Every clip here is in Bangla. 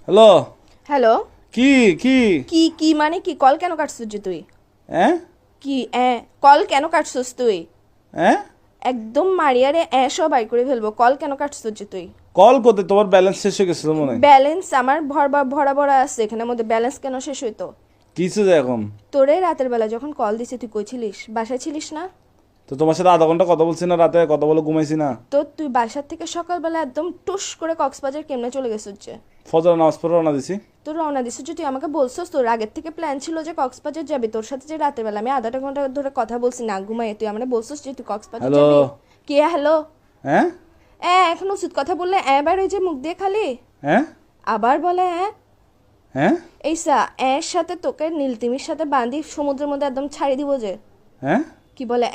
হ্যালো। হ্যালো। কি কি কি কি মানে কি? কল কেন কাটছিস যে তুই? হ্যাঁ কি কল কেন কাটছিস তুই? হ্যাঁ একদম মারিয়ারে সব বাই করে ফেলবো। কল কেন কাটছিস যে তুই? কল করতে তোমার ব্যালেন্স শেষ হয়ে গেছে তো মনে হয়। ব্যালেন্স আমার ভরা ভরা ভরা আছে, এখানের মধ্যে ব্যালেন্স কেন শেষ হইতো? কিসে যায় এখন? তোরে রাতের বেলা যখন কল দিছি তুই কই ছিলিস? বাসায় ছিলিস না? তো তোমার সাথে আধা ঘন্টা কথা বলছি না, রাতে কথা বলে ঘুমাইছি না। তো তুই বাসার থেকে সকালবেলা একদম টুস করে কক্সবাজার কেমনে চলে গেছিস যে? ফজর নামাজ পড়ে রওনা দিছি। তোর রওনা দিছিস যে, তুই আমাকে বলছিস তোর আগের থেকে প্ল্যান ছিল যে কক্সবাজার যাবি। তোর সাথে যে রাতের বেলা আমি আধা ঘন্টা ধরে কথা বলছি না ঘুমাই, তুই আমাকে বলছিস যে তুই কক্সবাজার হ্যালো। যাবি। কে হ্যালো? হ্যাঁ এখন উচিত কথা বললে বার ওই যে মুখ দিয়ে খালি হ্যাঁ আবার বলে হ্যাঁ এইসা এর সাথে তোকে নীলতিমির সাথে বাঁধি সমুদ্রের মধ্যে একদম ছাড়ি দিব যে। হ্যাঁ কি বলে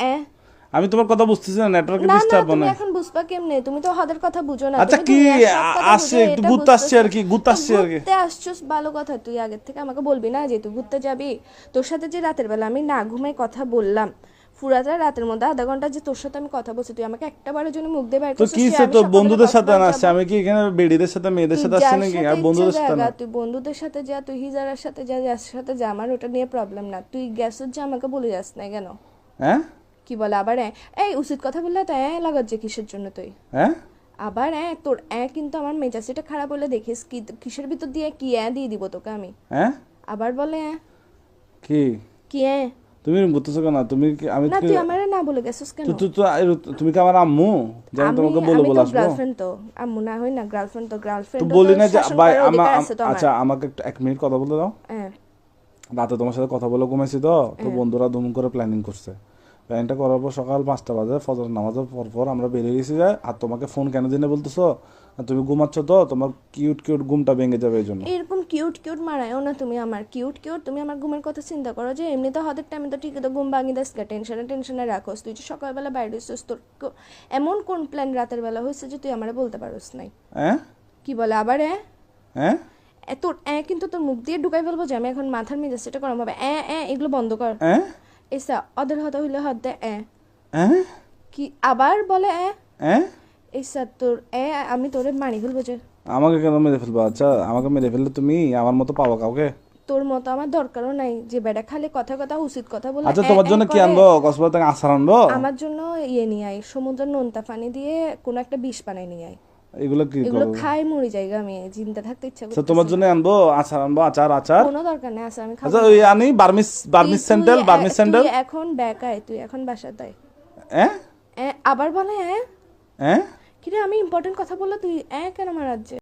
আমি তোমার কথা বুঝতেছি না, নেটওয়ার্কে না না, ডিস্টার্ব তুমি মানে। এখন বুঝবা কেমনে? তুমি তো হাদের কথা বুঝো না। আচ্ছা তুমি কি দুনিয়ার সব কথা আসছে, বুঝো, একটু এটা ঘুরতে আসছে আর বুঝতেছো কি, না। ঘুরতে তো আসছে আর কি। ঘুরতে আসছোস ভালো কথা, তুই আগের থেকে আমাকে বলবি না যে তুই ঘুরতে যাবি? তোর সাথে যে রাতের বেলা আমি না ঘুমাই কথা বললাম, পুরাটা রাতের মধ্যে আধা ঘন্টা যে তোর সাথে আমি কথা বলছি, তুই আমাকে একটা বারের জন্য মুখ দিয়ে বাইর তো করছিস কি যে সে আমি তো সকালবেলা বন্ধুদের সাথে কক্সবাজার আসছে, যাবো? আমি কি এখানে বেডিদের সাথে মেয়েদের তুই সাথে আসছি যার নাকি? সাথে আর ইচ্ছা বন্ধুদের সাথে জায়গা, না। তুই বন্ধুদের সাথে যা, তুই হিজারার সাথে যা, যার সাথে যা, আমার ওটা নিয়ে প্রবলেম না। তুই গেছিস যে আমাকে বলে যাস না কেন? হ্যাঁ কি বলে আবার এই উচিত কথা বললে তো লাগাত যে কিসের জন্য তুই? হ্যাঁ আবার তোর কিন্তু আমার মেজাজটা খারাপ হলে দেখিস কি কিসের ভিতর দিয়ে কি দিয়ে দিব তোকে আমি। হ্যাঁ আবার বলে কি কি তুমি বুঝতেছো কেন? তুমি কি আমি না, তুই আমারে না বলে গেছিস কেন? তুমি কি আমার আম্মু যে আমি তোমাকে বলে আমি বলে তো আসবো? গার্লফ্রেন্ড, তো আম্মু না হই না, গার্লফ্রেন্ড তো তো গার্লফ্রেন্ড বলি না যে ভাই আছে তো আমার। আচ্ছা আমাকে একটু 1 মিনিট কথা বলতে দাও। হ্যাঁ রাতে তোমার সাথে কথা বলে ঘুমাইছি তো তো বন্ধুরা দুম করে প্ল্যানিং করছে। প্ল্যানিংটা করার পর সকাল 5টা বাজে ফজর নামাজের পর পর আমরা বেরিয়ে গেছি যায়। আর তোমাকে ফোন কেন দিনে বলতেছো? আর তুমি ঘুমাচ্ছ তো, তোমার কিউট কিউট ঘুমটা ভেঙে যাবে এই জন্য। এরকম কিউট কিউট মারায়ও না তুমি আমার। কিউট কিউট তুমি আমার ঘুমের কথা চিন্তা করো যে এমনি তো হাতের টাইমে তো ঠিকই তো ঘুম ভাঙি দাস, টেনশনে টেনশনে রাখোস। তুই যে সকালবেলা বাইরে হইছিস, তোর এমন কোন প্ল্যান রাতের বেলা হয়েছে যে তুই আমারে বলতে পারোস নাই? হ্যাঁ কি বলে আবার হ্যাঁ তোর কিন্তু তোর মুখ দিয়ে ঢুকাই ফেলবো যে আমি এখন মাথার মেজাজ সেটা করাম হবে। এগুলো বন্ধ কর। হ্যাঁ এসা অদের হতা হইলে হাত দে হ্যাঁ কি আবার বলে হ্যাঁ এসা তোর আমি তোরে মানি ফেলবো যে। আমাকে কেন মেরে ফেলবো? আচ্ছা আমাকে মেরে ফেললে তুমি আমার মতো পাবো কাউকে? তোর মতো আমার দরকারও নাই যে বেটা খালি কথা কথা উচিত কথা বলে। আচ্ছা তোমার জন্য কি আনবো? কক্সবাজার থেকে আচার আনবো? আমার জন্য নিয়ে আয়, সমুদ্রের নোনতা পানি দিয়ে কোনো একটা বিষ বানাই নিয়ে আয়। এগুলো কি এগুলো করবো? খাই মরি জায়গা, আমি জিন্দা থাকতে ইচ্ছা আচ্ছা করতেছে তোমার না। জন্য আনবো আচার, আনবো আচার আচার। কোনো দরকার নেই, আছে আমি খাবো আচ্ছা না। ওই আনি Burmese Burmese sandal, Burmese sandal. তুই এখন বেকায়, তুই এখন বাসায় তাই হ্যাঁ আবার বলে হ্যাঁ কিরে আমি ইম্পর্টেন্ট কথা বললে তুই কেন মারাজ্জে?